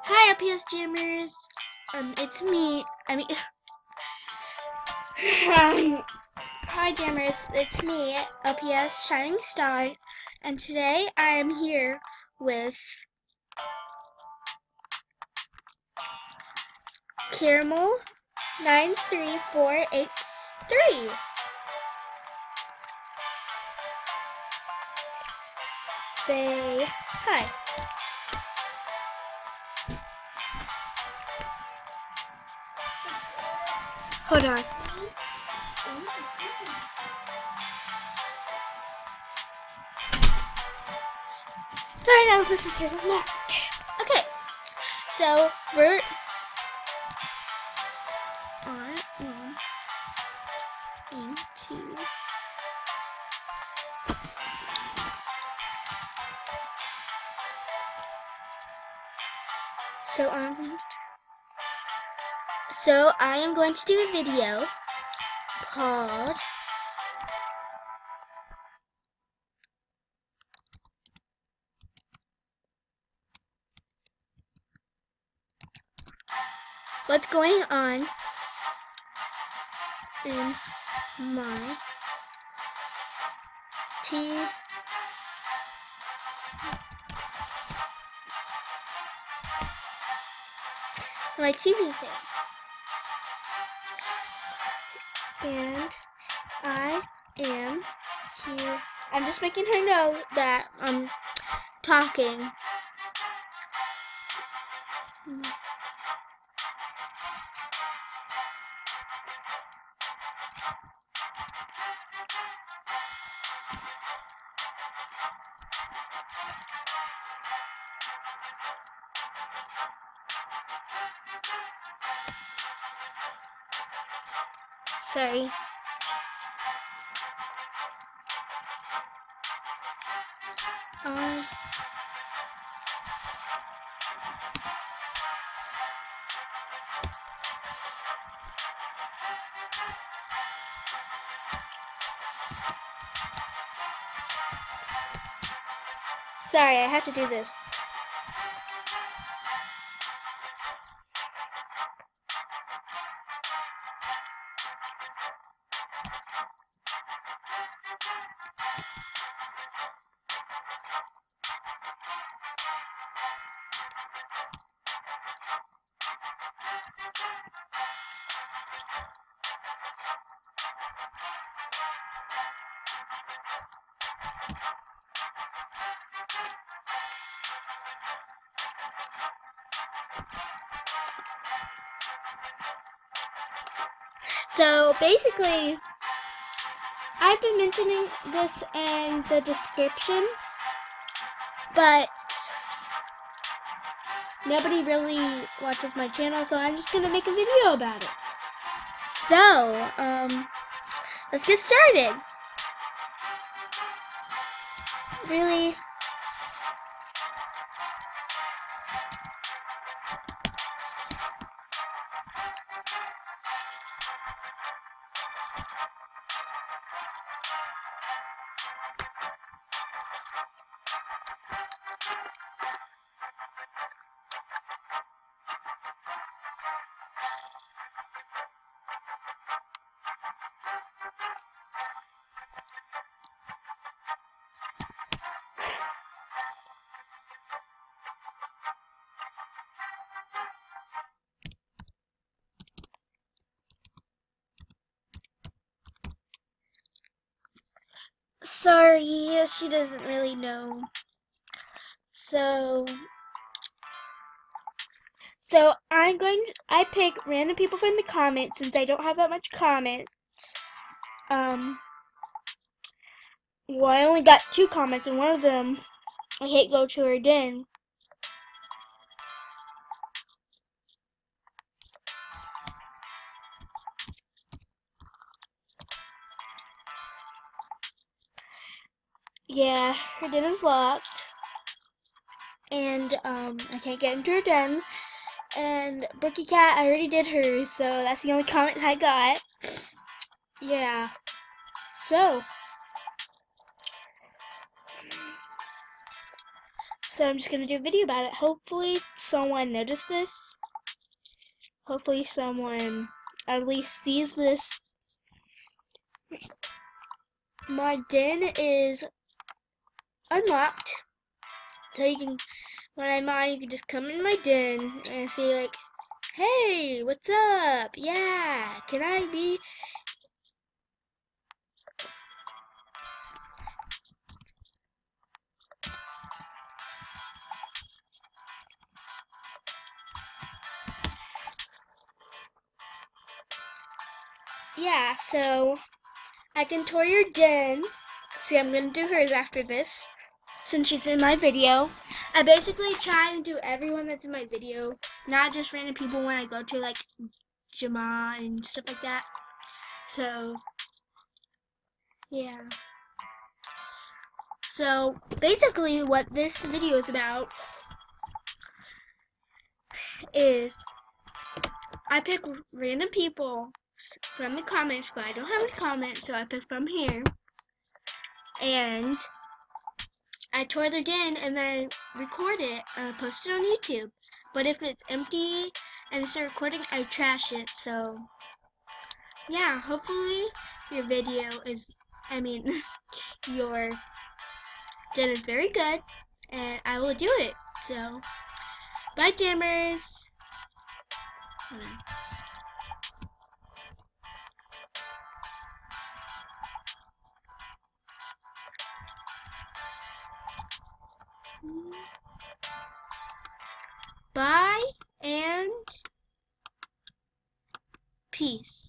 Hi, LPS Jammers. It's me. Hi, Jammers. It's me, LPS Shining Star, and today I am here with Caramel 93483. Say hi. Hold on. Sorry, that was my sister's back. Okay, so we're into so I am going to do a video called What's Going On in My TV thing. And I am here. I'm just making her know that I'm talking. Sorry. Sorry, I have to do this. So basically, I've been mentioning this in the description, but nobody really watches my channel, so I'm just gonna make a video about it. So, let's get started. Really? Sorry, she doesn't really know. So I pick random people from the comments since I don't have that much comments. Well, I only got 2 comments, and one of them, I hate Go to Her Den. Yeah, her den is locked. And, I can't get into her den. And Brookie Cat, I already did hers, so that's the only comment I got. Yeah. So I'm just gonna do a video about it. Hopefully someone noticed this. Hopefully someone at least sees this. My den is unlocked. So you can, when I'm on, you can just come in my den and see like, hey, what's up? Yeah, can I be? Yeah, so I can tour your den. See, I'm gonna do hers after this, since she's in my video. I basically try and do everyone that's in my video, not just random people when I go to like Jama and stuff like that. So, yeah. So, basically what this video is about is I pick random people from the comments, but I don't have any comments, so I pick from here. And I tour their den and then record it and post it on YouTube. But if it's empty and I start recording, I trash it. So, yeah, hopefully your video is, your den is very good, and I will do it. So, bye, Jammers. Bye and peace.